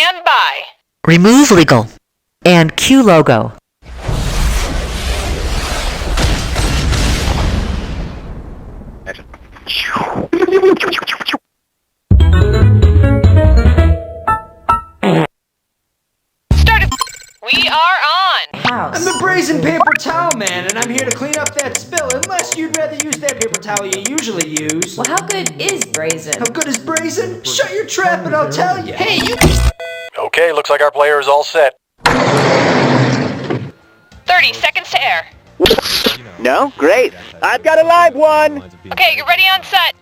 Stand by. Remove legal. And cue logo. Started. We are on. I'm the brazen paper towel man, and I'm here to clean up that spill, unless you'd rather use that paper towel you usually use. Well, how good is brazen? How good is brazen? Shut your trap and I'll tell you. Hey, you. Okay, looks like our player is all set. 30 seconds to air. No? Great. I've got a live one. Okay, you're ready on set.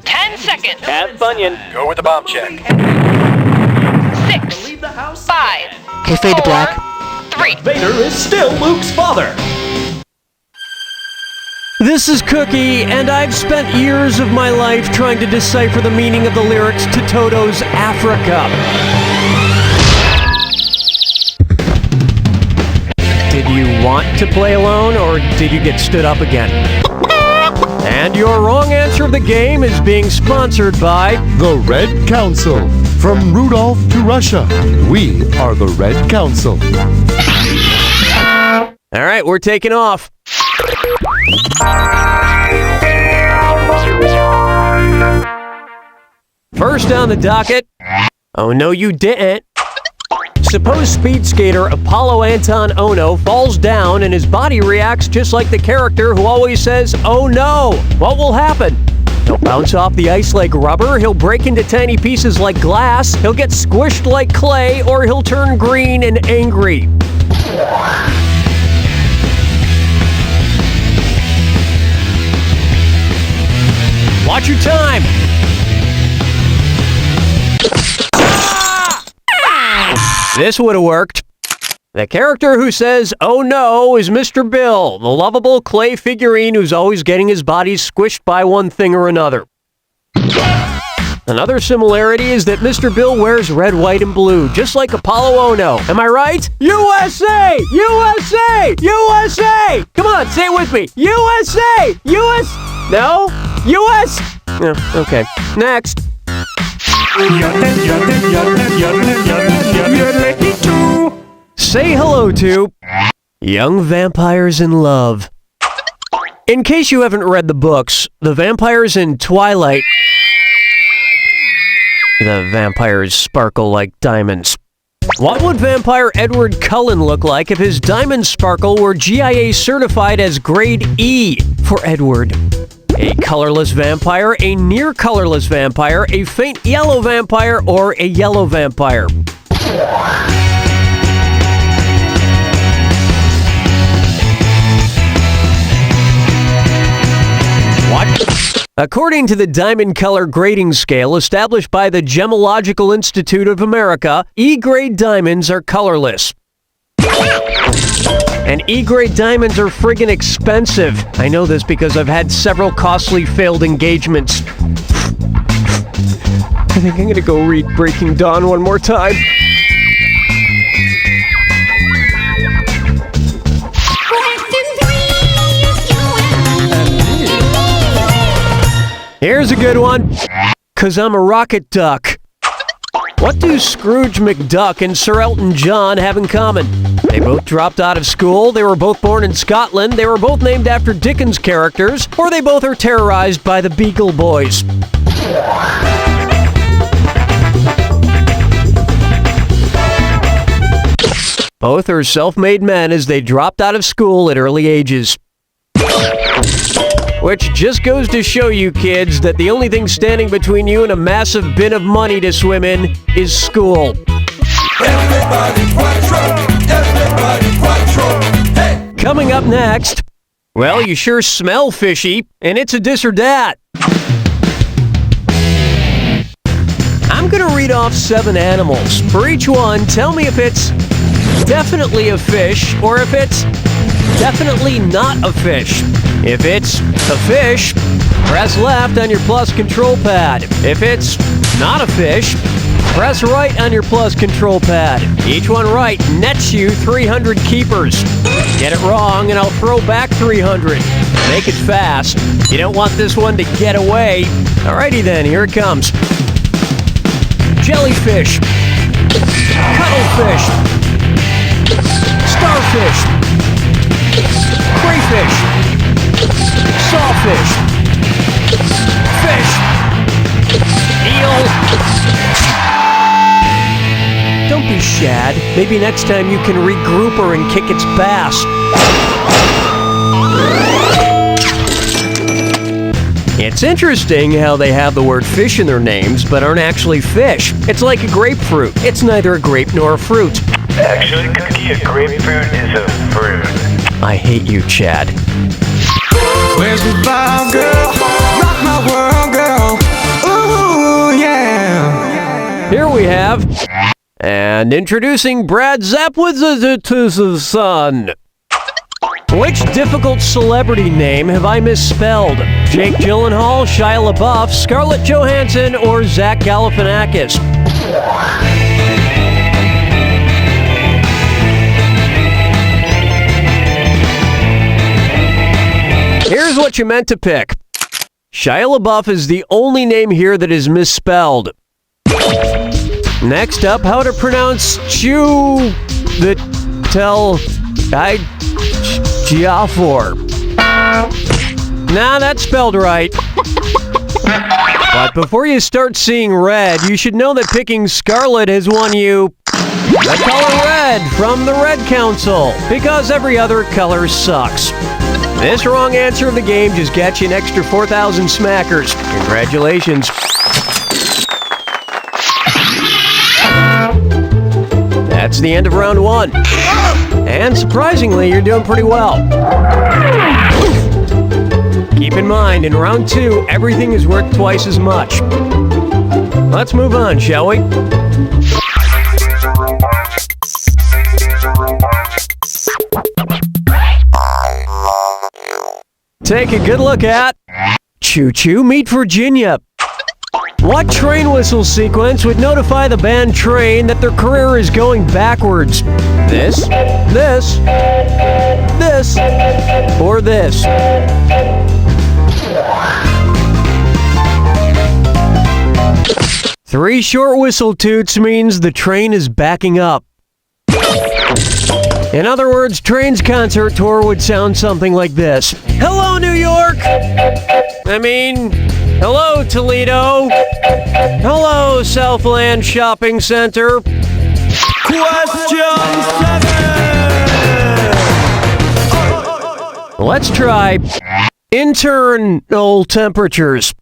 10 seconds. Have Bunyan. Go with the bomb check. 6, 5, Okay, fade to black. 3. Vader is still Luke's father. This is Cookie, and I've spent years of my life trying to decipher the meaning of the lyrics to Toto's Africa. Did you want to play alone, or did you get stood up again? And your wrong answer of the game is being sponsored by The Red Council. From Rudolph to Russia, we are the Red Council. All right, we're taking off. First on the docket. Oh, no, you didn't. Suppose speed skater Apollo Anton Ono falls down and his body reacts just like the character who always says, "Oh no!" What will happen? He'll bounce off the ice like rubber, he'll break into tiny pieces like glass, he'll get squished like clay, or he'll turn green and angry. Watch your time! This would have worked. The character who says, "Oh no," is Mr. Bill, the lovable clay figurine who's always getting his body squished by one thing or another. Another similarity is that Mr. Bill wears red, white, and blue, just like Apollo Ono. Am I right? USA! USA! USA! Come on, say it with me. USA! US... No? US... No, okay. Next. Say hello to Young Vampires in Love. In case you haven't read the books, the vampires in Twilight... The vampires sparkle like diamonds. What would vampire Edward Cullen look like if his diamond sparkle were GIA certified as grade E for Edward? A colorless vampire, a near colorless vampire, a faint yellow vampire, or a yellow vampire? What? According to the Diamond Color Grading Scale established by the Gemological Institute of America, E-grade diamonds are colorless. And E-grade diamonds are friggin' expensive. I know this because I've had several costly failed engagements. I think I'm gonna go read Breaking Dawn one more time. Here's a good one. 'Cause I'm a rocket duck. What do Scrooge McDuck and Sir Elton John have in common? They both dropped out of school, they were both born in Scotland, they were both named after Dickens characters, or they both are terrorized by the Beagle Boys. Both are self-made men as they dropped out of school at early ages. Which just goes to show you kids that the only thing standing between you and a massive bin of money to swim in is school. Hey! Coming up next, well, you sure smell fishy, and it's a this or that. I'm gonna read off 7 animals. For each one, tell me if it's definitely a fish or if it's definitely not a fish. If it's a fish, press left on your plus control pad. If it's not a fish, press right on your plus control pad. Each one right nets you 300 keepers. Get it wrong and I'll throw back 300. Make it fast. You don't want this one to get away. Alrighty then, here it comes. Jellyfish. cuttlefish, starfish, crayfish, sawfish, fish, eel. Don't be shad. Maybe next time you can regroup her and kick its bass. It's interesting how they have the word fish in their names, but aren't actually fish. It's like a grapefruit. It's neither a grape nor a fruit. Actually, Cookie, a grapefruit is a fruit. I hate you, Chad. Where's the vibe, girl? Rock my world, girl. Ooh, yeah. Here we have... And introducing Brad Zapp with the son. Which difficult celebrity name have I misspelled? Jake Gyllenhaal, Shia LaBeouf, Scarlett Johansson, or Zach Galifianakis? Here's what you meant to pick. Shia LaBeouf is the only name here that is misspelled. Next up, how to pronounce Giafor. Nah, that's spelled right. But before you start seeing red, you should know that picking Scarlet has won you the color red from the Red Council, because every other color sucks. This wrong answer of the game just gets you an extra 4,000 smackers. Congratulations. That's the end of round one. And surprisingly, you're doing pretty well. Keep in mind, in round two, everything is worth twice as much. Let's move on, shall we? Take a good look at Choo Choo Meet Virginia. What train whistle sequence would notify the band Train that their career is going backwards? This, or this? Three short whistle toots means the train is backing up. In other words, Train's concert tour would sound something like this. Hello, New York! Hello, Toledo! Hello, Southland Shopping Center! Question 7! Let's try internal temperatures.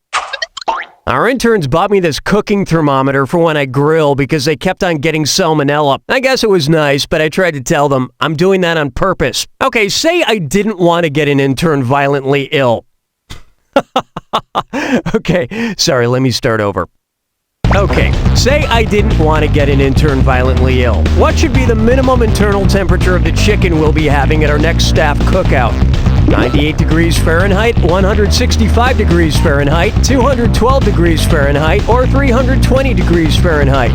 Our interns bought me this cooking thermometer for when I grill because they kept on getting salmonella. I guess it was nice, but I tried to tell them I'm doing that on purpose. Okay, say I didn't want to get an intern violently ill. Okay, sorry, let me start over. Okay, say I didn't want to get an intern violently ill. What should be the minimum internal temperature of the chicken we'll be having at our next staff cookout? 98 degrees Fahrenheit, 165 degrees Fahrenheit, 212 degrees Fahrenheit, or 320 degrees Fahrenheit?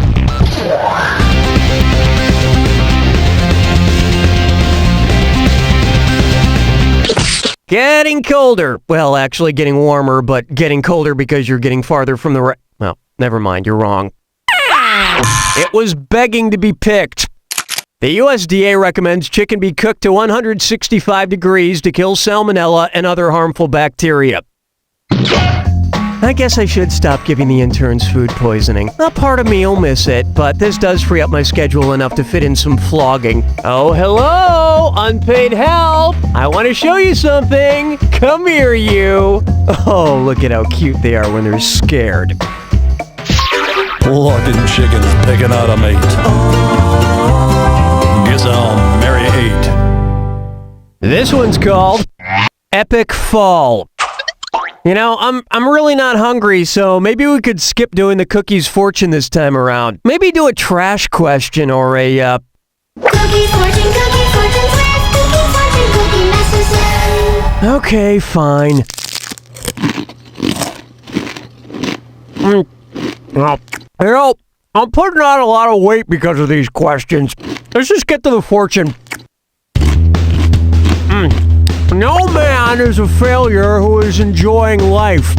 Getting colder. Well, actually getting warmer, but getting colder because you're getting farther from the well, never mind, you're wrong. It was begging to be picked. The USDA recommends chicken be cooked to 165 degrees to kill salmonella and other harmful bacteria. I guess I should stop giving the interns food poisoning. A part of me will miss it, but this does free up my schedule enough to fit in some flogging. Oh, hello! Unpaid help! I want to show you something! Come here, you! Oh, look at how cute they are when they're scared. Looking chickens picking out a mate. Guess I'll marry 8. This one's called Epic Fall. You know, I'm really not hungry, so maybe we could skip doing the cookies fortune this time around. Maybe do a trash question or a, Cookie fortune, cookie Masterson. Okay, fine. You know, I'm putting on a lot of weight because of these questions. Let's just get to the fortune. No man is a failure who is enjoying life.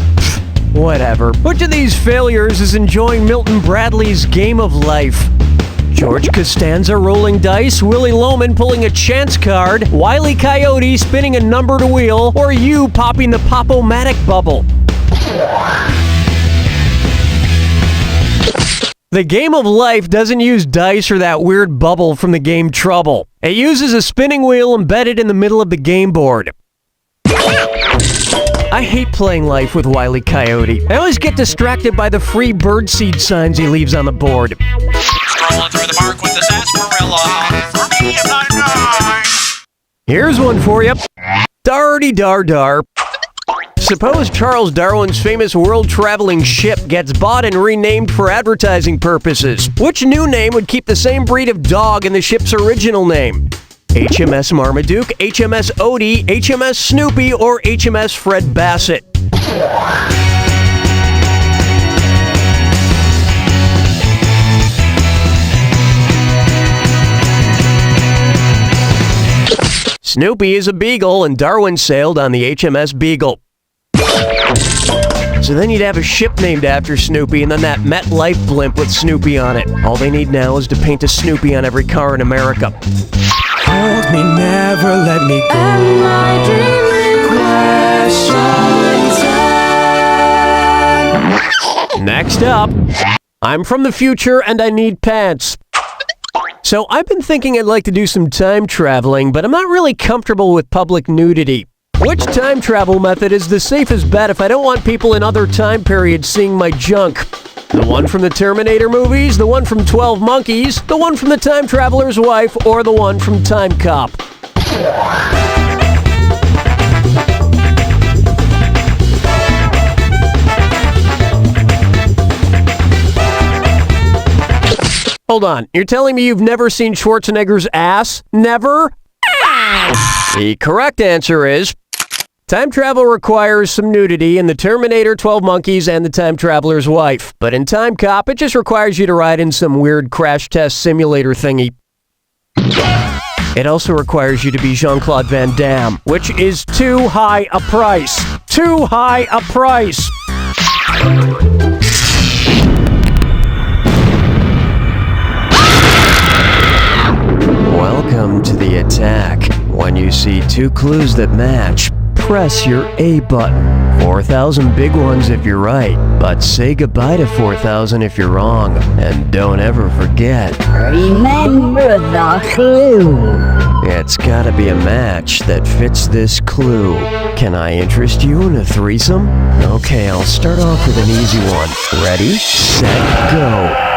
Whatever. Which of these failures is enjoying Milton Bradley's game of life? George Costanza rolling dice, Willie Loman pulling a chance card, Wile E. Coyote spinning a numbered wheel, or you popping the Pop-O-Matic bubble? The game of life doesn't use dice or that weird bubble from the game Trouble. It uses a spinning wheel embedded in the middle of the game board. I hate playing life with Wile E. Coyote. I always get distracted by the free birdseed signs he leaves on the board. Strolling through the park with the sarsaparilla. For me, I'm 99. Here's one for you. Darty dar dar. Suppose Charles Darwin's famous world-traveling ship gets bought and renamed for advertising purposes. Which new name would keep the same breed of dog in the ship's original name? HMS Marmaduke, HMS Odie, HMS Snoopy, or HMS Fred Bassett? Snoopy is a beagle, and Darwin sailed on the HMS Beagle. So then you'd have a ship named after Snoopy, and then that MetLife blimp with Snoopy on it. All they need now is to paint a Snoopy on every car in America. Hold me, never let me go. Next up, I'm from the future and I need pants. So I've been thinking I'd like to do some time traveling, but I'm not really comfortable with public nudity. Which time travel method is the safest bet if I don't want people in other time periods seeing my junk? The one from the Terminator movies, the one from 12 Monkeys, the one from The Time Traveler's Wife, or the one from Time Cop? Hold on, you're telling me you've never seen Schwarzenegger's ass? Never? The correct answer is time travel requires some nudity in the Terminator, 12 Monkeys, and The Time Traveler's Wife. But in Time Cop, it just requires you to ride in some weird crash test simulator thingy. It also requires you to be Jean-Claude Van Damme, which is too high a price. Too high a price! Welcome to the attack. When you see two clues that match, press your A button. 4,000 big ones if you're right, but say goodbye to 4,000 if you're wrong. And don't ever forget, remember the clue. It's gotta be a match that fits this clue. Can I interest you in a threesome? Okay, I'll start off with an easy one. Ready, set, go.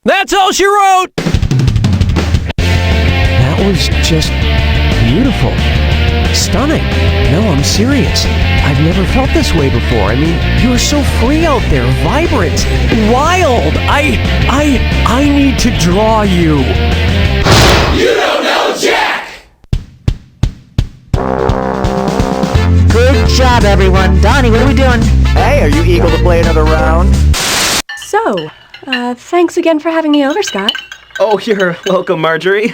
That's all she wrote! That was just beautiful. Stunning. No, I'm serious. I've never felt this way before. I mean, you are so free out there, vibrant, wild. I need to draw you. You don't know Jack! Good job, everyone. Donnie, what are we doing? Hey, are you eager to play another round? So, thanks again for having me over, Scott. Oh, you're welcome, Marjorie.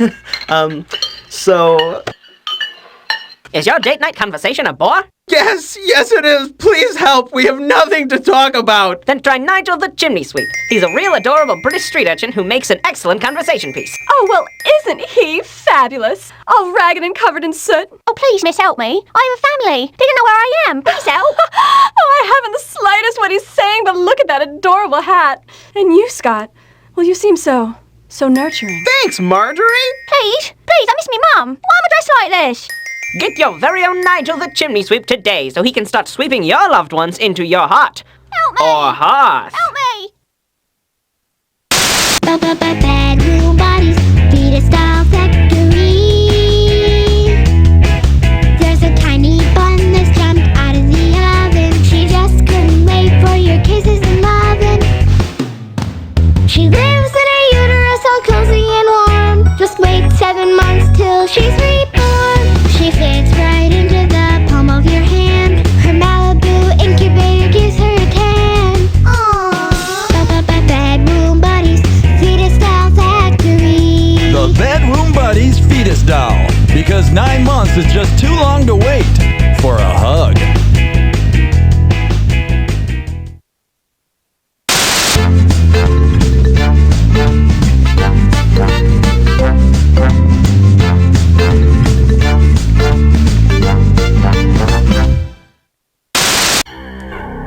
So... Is your date night conversation a bore? Yes it is. Please help. We have nothing to talk about. Then try Nigel the chimney sweep. He's a real adorable British street urchin who makes an excellent conversation piece. Oh, well, isn't he fabulous? All ragged and covered in soot. Oh, please, miss, help me. I have a family. They don't know where I am. Please help. Oh, I haven't the slightest what he's saying, but look at that adorable hat. And you, Scott. Well, you seem so nurturing. Thanks, Marjorie. Please, I miss me mum. Why am I dressed like this? Get your very own Nigel the chimney sweep today so he can start sweeping your loved ones into your heart. Help me. Or hearth. Help me. Bedroom bodies, feed a style factory. There's a tiny bun that's jumped out of the oven. She just couldn't wait for your kisses and loving. She lives in her uterus all cozy and warm. Just wait 7 months till she's reborn. She fits right into the palm of your hand. Her Malibu incubator gives her a tan. Aww. Bedroom buddies, fetus doll factory. The Bedroom Buddies Fetus Doll. Because 9 months is just too long to wait for a hug.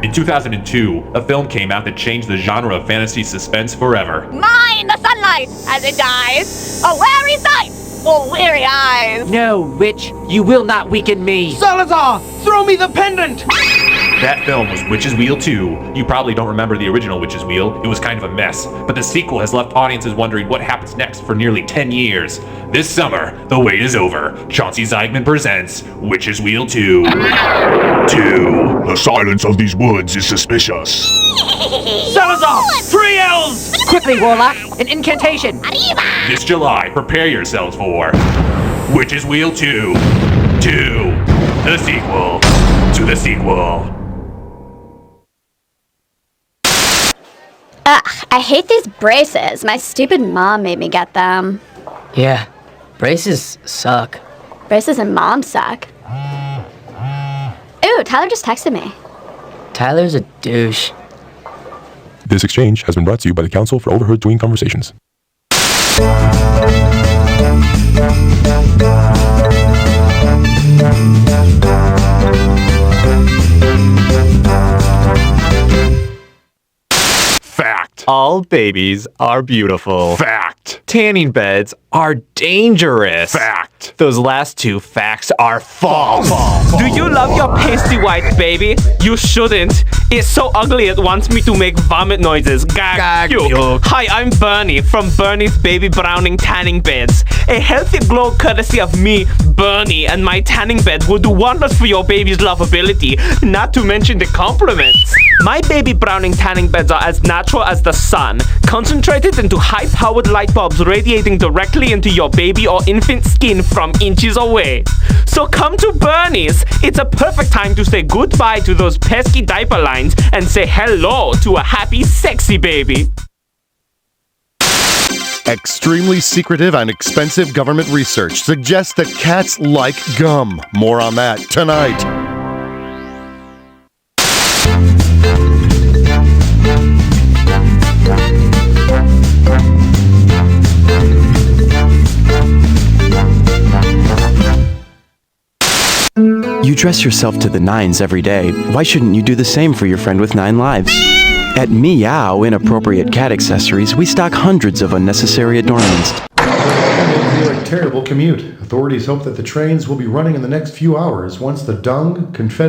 In 2002, a film came out that changed the genre of fantasy suspense forever. Mine the sunlight as it dies. A wary sight for weary eyes. No, witch, you will not weaken me. Salazar, throw me the pendant. That film was Witch's Wheel 2. You probably don't remember the original Witch's Wheel. It was kind of a mess, but the sequel has left audiences wondering what happens next for nearly 10 years. This summer, the wait is over. Chauncey Zeigman presents Witch's Wheel 2. 2. The silence of these woods is suspicious. Salazar, 3 L's. Quickly, Warlock, an incantation. This July, prepare yourselves for Witch's Wheel 2. 2. The sequel to the sequel. Ugh, I hate these braces. My stupid mom made me get them. Yeah, braces suck. Braces and mom suck. Ooh, Tyler just texted me. Tyler's a douche. This exchange has been brought to you by the Council for Overheard Tween Conversations. Fact. All babies are beautiful. Fact. Tanning beds are dangerous. Fact. Those last 2 facts are false. Do you love your pasty white baby? You shouldn't. It's so ugly it wants me to make vomit noises. Gag. Puke. Hi, I'm Bernie from Bernie's Baby Browning Tanning Beds. A healthy glow courtesy of me, Bernie, and my tanning bed will do wonders for your baby's lovability, not to mention the compliments. My Baby Browning tanning beds are as natural as the sun, concentrated into high-powered light bulbs radiating directly into your baby or infant skin from inches away. So come to Bernie's. It's a perfect time to say goodbye to those pesky diaper lines and say hello to a happy, sexy baby. Extremely secretive and expensive government research suggests that cats like gum. More on that tonight. You dress yourself to the nines every day. Why shouldn't you do the same for your friend with 9 lives? At Meow Inappropriate Cat Accessories, we stock hundreds of unnecessary adornments. A terrible commute. Authorities hope that the trains will be running in the next few hours once the dung, confetti,